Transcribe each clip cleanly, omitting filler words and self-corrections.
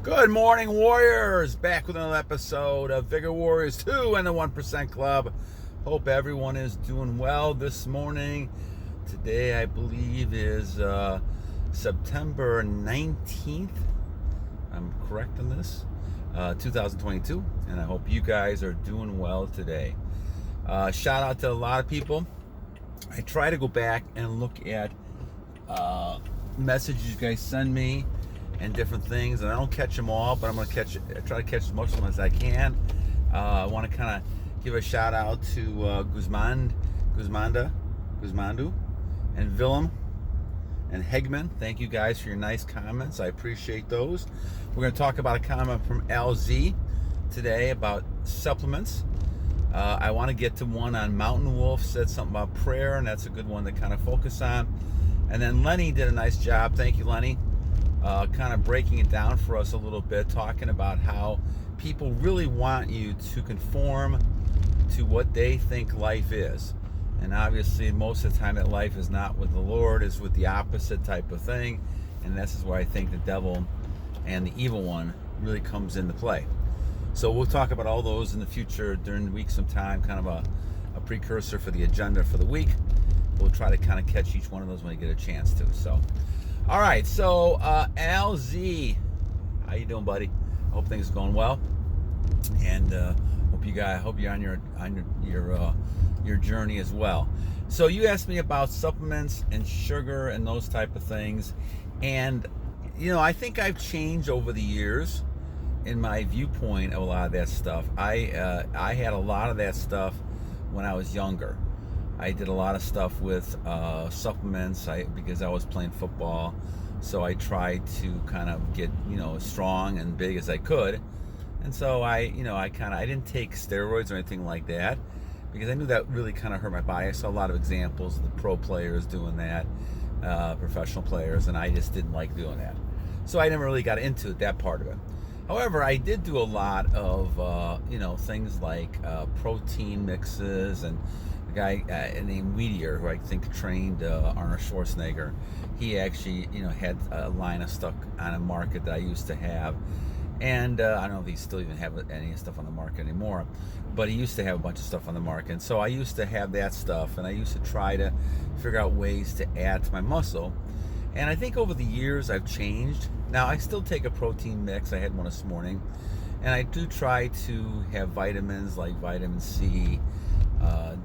Good morning, Warriors. Back with another episode of Vigor Warriors 2 and the 1% Club. Hope everyone is doing well this morning. Today, I believe, is September 19th. I'm correct on this. 2022. And I hope you guys are doing well today. Shout out to a lot of people. I try to go back and look at messages you guys send me and different things, and I don't catch them all, but I'm going to try to catch as much of them as I can. I want to kind of give a shout out to Guzmandu, and Willem, and Hegman. Thank you guys for your nice comments. I appreciate those. We're going to talk about a comment from LZ today about supplements. I want to get to one on Mountain Wolf, said something about prayer, and that's a good one to kind of focus on. And then Lenny did a nice job. Thank you, Lenny. Kind of breaking it down for us a little bit, talking about how people really want you to conform to what they think life is. And obviously, most of the time that life is not with the Lord, is with the opposite type of thing. And this is where I think the devil and the evil one really comes into play. So we'll talk about all those in the future during the week sometime, kind of a precursor for the agenda for the week. We'll try to kind of catch each one of those when we get a chance to. So, all right. So, LZ, how you doing, buddy? Hope things are going well, and hope you're on your journey as well. So, you asked me about supplements and sugar and those type of things, and I think I've changed over the years in my viewpoint of a lot of that stuff. I had a lot of that stuff when I was younger. I did a lot of stuff with supplements because I was playing football, so I tried to kind of get as strong and big as I could, and so I didn't take steroids or anything like that because I knew that really kind of hurt my body. I saw a lot of examples of the pro players doing that, professional players, and I just didn't like doing that, so I never really got into that part of it. However, I did do a lot of things like protein mixes, and guy named Weedier, who I think trained Arnold Schwarzenegger, he actually had a line of stuff on a market that I used to have, and I don't know if he still even have any stuff on the market anymore, but he used to have a bunch of stuff on the market, and so I used to have that stuff, and I used to try to figure out ways to add to my muscle. And I think over the years I've changed. Now I still take a protein mix. I had one this morning, and I do try to have vitamins like vitamin C,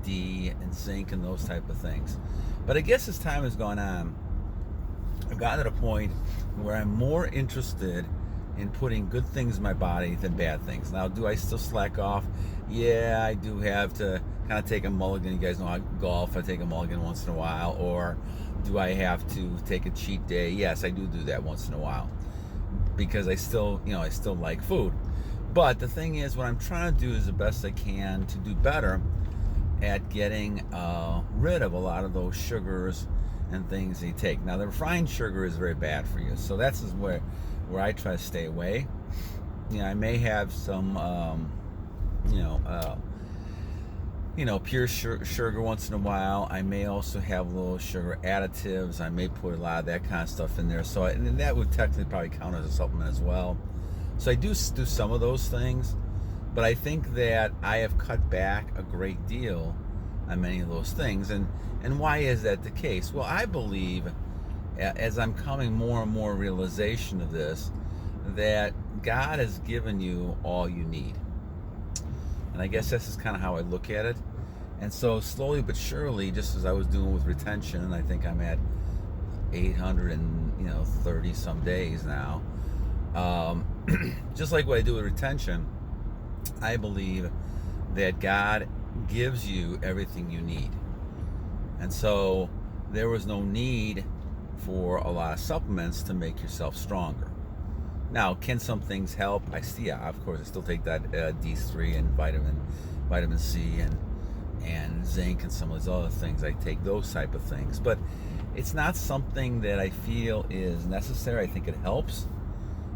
D, and zinc, and those type of things. But I guess as time has gone on, I've gotten to the point where I'm more interested in putting good things in my body than bad things. Now, do I still slack off? Yeah, I do have to kind of take a mulligan. You guys know I golf. I take a mulligan once in a while. Or do I have to take a cheat day? Yes, I do that once in a while because I still like food. But the thing is, what I'm trying to do is the best I can to do better at getting rid of a lot of those sugars and things you take. Now, the refined sugar is very bad for you, so that's where I try to stay away. I may have some pure sugar once in a while. I may also have a little sugar additives. I may put a lot of that kind of stuff in there, and that would technically probably count as a supplement as well. So I do some of those things, but I think that I have cut back a great deal on many of those things. And why is that the case? Well, I believe, as I'm coming more and more realization of this, that God has given you all you need. And I guess this is kind of how I look at it. And so slowly but surely, just as I was doing with retention, and I think I'm at 830 some days now, just like what I do with retention, I believe that God gives you everything you need. And so there was no need for a lot of supplements to make yourself stronger. Now, can some things help? Of course, I still take that D3 and vitamin C and zinc and some of those other things. I take those type of things. But it's not something that I feel is necessary. I think it helps.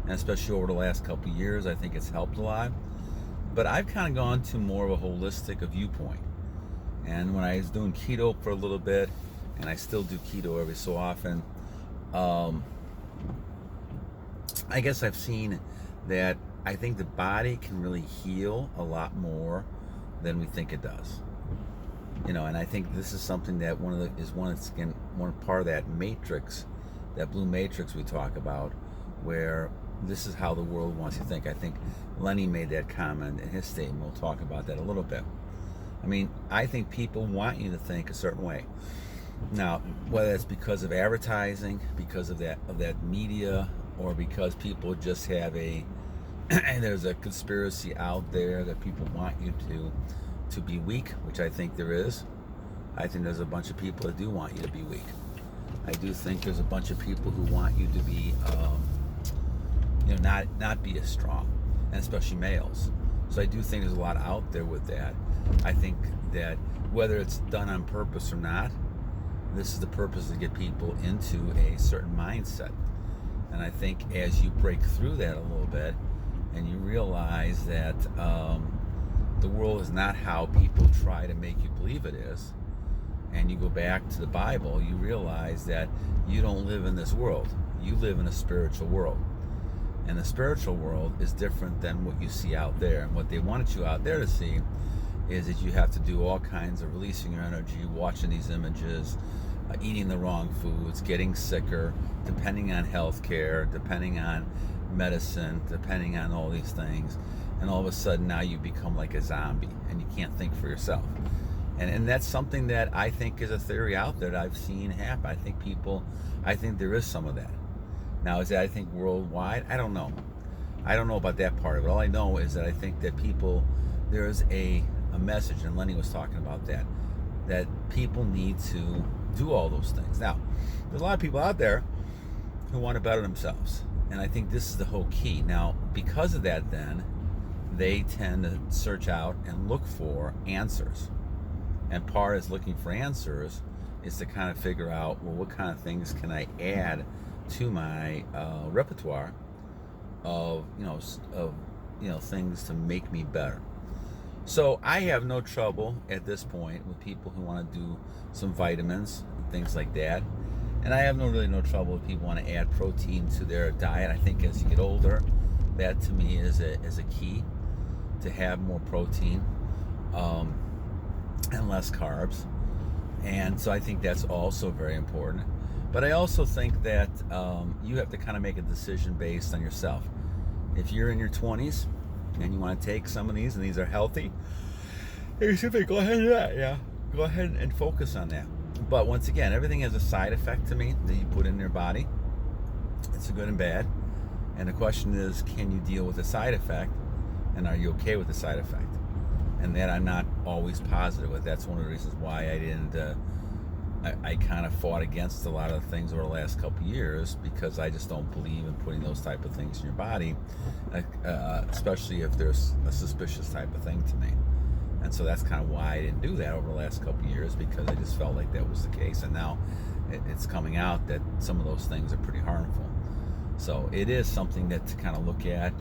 And especially over the last couple of years, I think it's helped a lot. But I've kind of gone to more of a holistic viewpoint. And when I was doing keto for a little bit, and I still do keto every so often, I guess I've seen that I think the body can really heal a lot more than we think it does. And I think this is something that one part of that matrix, that blue matrix we talk about, where this is how the world wants you to think. I think Lenny made that comment in his statement. We'll talk about that a little bit. I mean, I think people want you to think a certain way. Now, whether it's because of advertising, because of that media, or because people just have and there's a conspiracy out there that people want you to be weak, which I think there is. I think there's a bunch of people that do want you to be weak. I do think there's a bunch of people who want you to be, not be as strong, and especially males. So I do think there's a lot out there with that. I think that whether it's done on purpose or not, this is the purpose to get people into a certain mindset. And I think as you break through that a little bit, and you realize that the world is not how people try to make you believe it is, and you go back to the Bible, you realize that you don't live in this world. You live in a spiritual world. And the spiritual world is different than what you see out there. And what they wanted you out there to see is that you have to do all kinds of releasing your energy, watching these images, eating the wrong foods, getting sicker, depending on health care, depending on medicine, depending on all these things. And all of a sudden now you become like a zombie and you can't think for yourself. And that's something that I think is a theory out there that I've seen happen. I think there is some of that. Now, is that, I think, worldwide? I don't know. I don't know about that part of it. All I know is that I think that there is a message, and Lenny was talking about that people need to do all those things. Now, there's a lot of people out there who want to better themselves. And I think this is the whole key. Now, because of that, then, they tend to search out and look for answers. And part of looking for answers is to kind of figure out, well, what kind of things can I add to my repertoire of things to make me better. So I have no trouble at this point with people who want to do some vitamins and things like that. And I have no trouble with people who want to add protein to their diet. I think as you get older, that to me is a key to have more protein and less carbs. And so I think that's also very important. But I also think that you have to kind of make a decision based on yourself. If you're in your 20s and you want to take some of these, and these are healthy, you simply go ahead and do that. Yeah, go ahead and focus on that. But once again, everything has a side effect to me that you put in your body. It's a good and bad. And the question is, can you deal with the side effect? And are you okay with the side effect? And that I'm not always positive with. That's one of the reasons why I didn't... I kind of fought against a lot of things over the last couple of years, because I just don't believe in putting those type of things in your body, especially if there's a suspicious type of thing to me. And so that's kind of why I didn't do that over the last couple of years, because I just felt like that was the case. And now it's coming out that some of those things are pretty harmful. So it is something that to kind of look at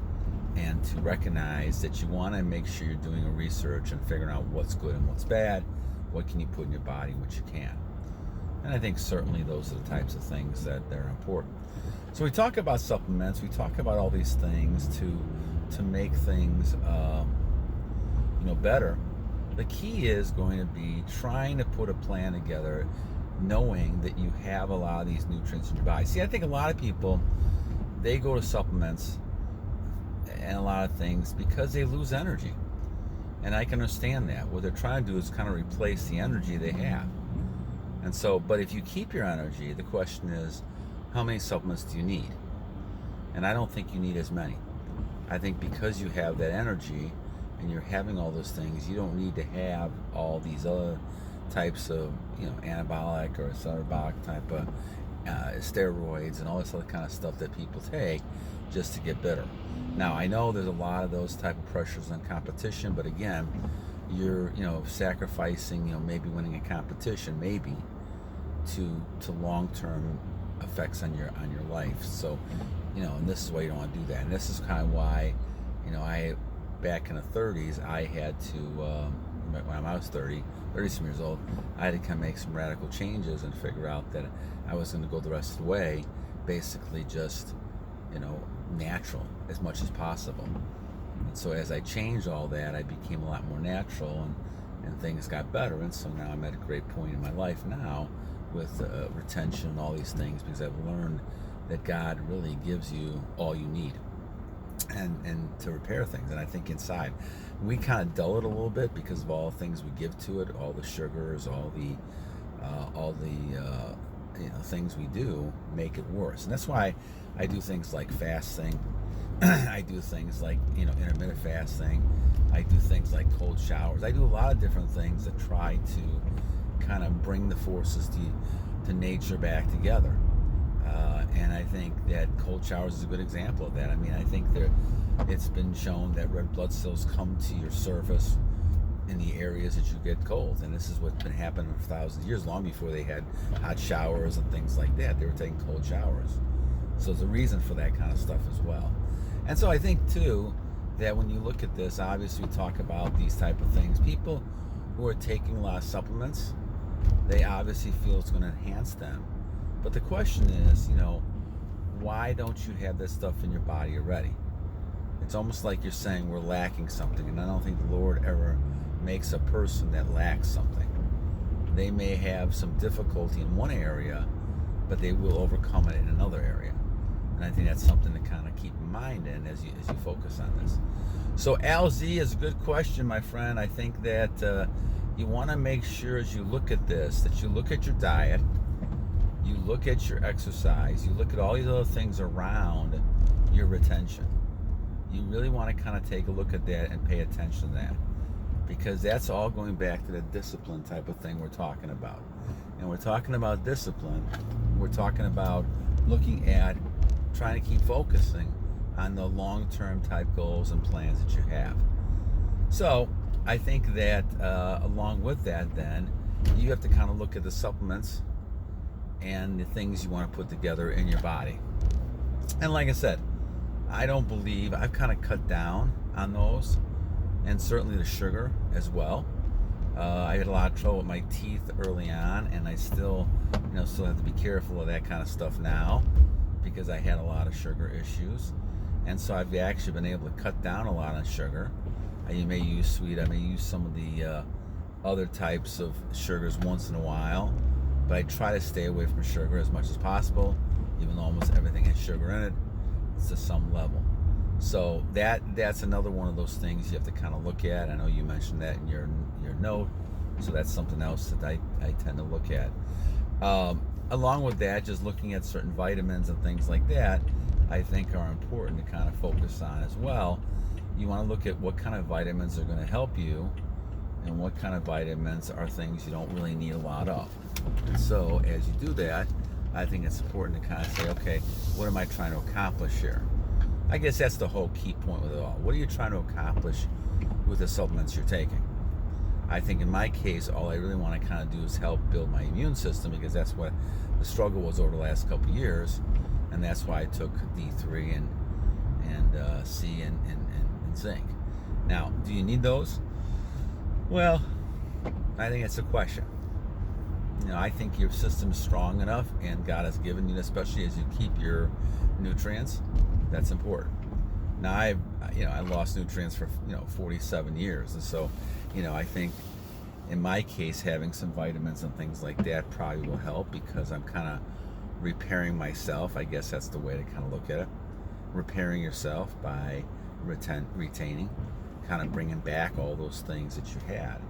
and to recognize that you want to make sure you're doing a research and figuring out what's good and what's bad, what can you put in your body, what you can. And I think certainly those are the types of things that are important. So we talk about supplements, we talk about all these things to make things better. The key is going to be trying to put a plan together, knowing that you have a lot of these nutrients in your body. See, I think a lot of people, they go to supplements and a lot of things because they lose energy. And I can understand that. What they're trying to do is kind of replace the energy they have. And so, but if you keep your energy, the question is, how many supplements do you need? And I don't think you need as many. I think because you have that energy and you're having all those things, you don't need to have all these other types of, anabolic or anabolic type of steroids and all this other kind of stuff that people take just to get better. Now, I know there's a lot of those type of pressures on competition, but again, you're, sacrificing, maybe winning a competition, maybe, to long-term effects on your life. So, and this is why you don't want to do that. And this is kind of why, I, back in the 30s, I had to, when I was 30-some years old, I had to kind of make some radical changes and figure out that I was going to go the rest of the way, basically just, natural as much as possible. And so as I changed all that, I became a lot more natural, and things got better. And so now I'm at a great point in my life now with retention and all these things, because I've learned that God really gives you all you need and to repair things. And I think inside we kind of dull it a little bit because of all the things we give to it, all the sugars, all the things we do make it worse. And that's why I do things like fasting. I do things like intermittent fasting. I do things like cold showers. I do a lot of different things that try to kind of bring the forces to nature back together. And I think that cold showers is a good example of that. I mean, I think it's been shown that red blood cells come to your surface in the areas that you get cold. And this is what's been happening for thousands of years, long before they had hot showers and things like that. They were taking cold showers. So there's a reason for that kind of stuff as well. And so I think, too, that when you look at this, obviously we talk about these type of things. People who are taking a lot of supplements, they obviously feel it's going to enhance them. But the question is, why don't you have this stuff in your body already? It's almost like you're saying we're lacking something, and I don't think the Lord ever makes a person that lacks something. They may have some difficulty in one area, but they will overcome it in another area. And I think that's something to kind of keep in mind as you focus on this. So Al Z is a good question, my friend. I think that you want to make sure as you look at this, that you look at your diet, you look at your exercise, you look at all these other things around your retention. You really want to kind of take a look at that and pay attention to that, because that's all going back to the discipline type of thing we're talking about. And we're talking about discipline. We're talking about looking at trying to keep focusing on the long-term type goals and plans that you have. So I think that along with that, then you have to kind of look at the supplements and the things you want to put together in your body. And like I said, I've kind of cut down on those, and certainly the sugar as well. I had a lot of trouble with my teeth early on, and I still have to be careful of that kind of stuff now, because I had a lot of sugar issues. And so I've actually been able to cut down a lot on sugar. You may use sweet, I may use some of the other types of sugars once in a while, but I try to stay away from sugar as much as possible, even though almost everything has sugar in it. It's to some level. So that's another one of those things you have to kind of look at. I know you mentioned that in your note, so that's something else that I tend to look at. Along with that, just looking at certain vitamins and things like that, I think are important to kind of focus on as well. You want to look at what kind of vitamins are going to help you, and what kind of vitamins are things you don't really need a lot of. And so as you do that, I think it's important to kind of say, okay, what am I trying to accomplish here? I guess that's the whole key point with it all. What are you trying to accomplish with the supplements you're taking? I think in my case, all I really want to kind of do is help build my immune system, because that's what the struggle was over the last couple of years, and that's why I took D3 and C and zinc. Now, do you need those? Well, I think it's a question. I think your system's strong enough, and God has given you, especially as you keep your nutrients, that's important. Now, I lost nutrients for 47 years, and so I think in my case having some vitamins and things like that probably will help, because I'm kind of repairing myself. I guess that's the way to kind of look at it. Repairing yourself by retaining, kind of bringing back all those things that you had,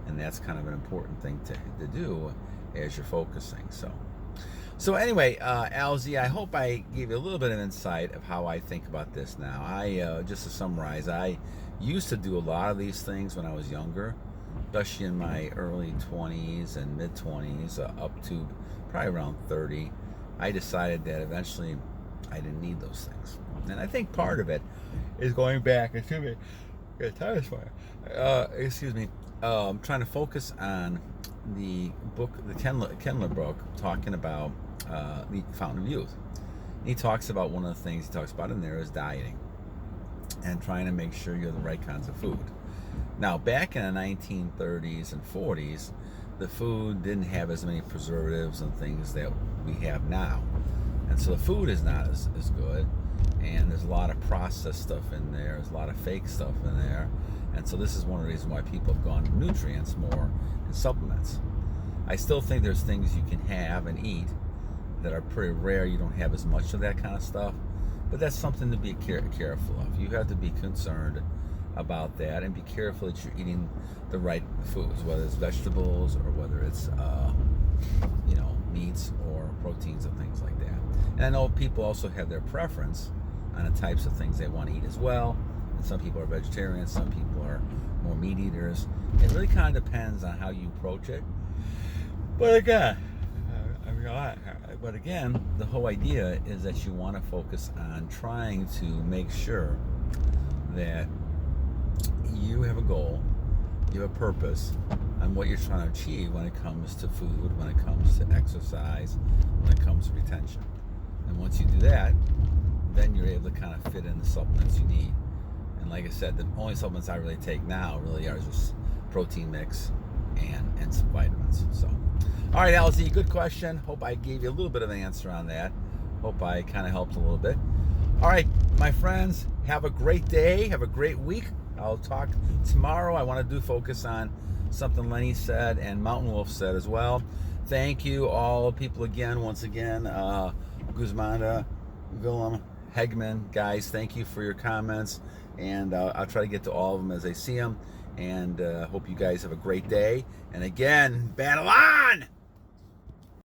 and that's kind of an important thing to do as you're focusing. So anyway, Alzy, I hope I gave you a little bit of insight of how I think about this now. Just to summarize, I used to do a lot of these things when I was younger, especially in my early 20s and mid 20s, up to probably around 30. I decided that eventually I didn't need those things, and I think part of it is going back. Trying to focus on the book, the Kendler book, talking about the Fountain of Youth. He talks about, one of the things he talks about in there is dieting and trying to make sure you have the right kinds of food. Now, back in the 1930s and 40s, the food didn't have as many preservatives and things that we have now, and so the food is not as good, and there's a lot of processed stuff in there. There's a lot of fake stuff in there, and so this is one of the reasons why people have gone to nutrients more and supplements. I still think there's things you can have and eat that are pretty rare. You don't have as much of that kind of stuff, but that's something to be careful of. You have to be concerned about that and be careful that you're eating the right foods, whether it's vegetables or whether it's meats or proteins and things like that. And I know people also have their preference on the types of things they want to eat as well. And some people are vegetarians, some people are more meat eaters. It really kind of depends on how you approach it. But again, the whole idea is that you want to focus on trying to make sure that you have a goal, you have a purpose on what you're trying to achieve when it comes to food, when it comes to exercise, when it comes to retention. And once you do that, then you're able to kind of fit in the supplements you need. And like I said, the only supplements I really take now really are just protein mix and some vitamins. So, all right, LZ, good question. Hope I gave you a little bit of an answer on that. Hope I kind of helped a little bit. All right, my friends, have a great day. Have a great week. I'll talk tomorrow. I want to focus on something Lenny said and Mountain Wolf said as well. Thank you all people again, once again. Guzmanda, Willem, Hegman, guys, thank you for your comments. And I'll try to get to all of them as I see them. And hope you guys have a great day. And again, battle on!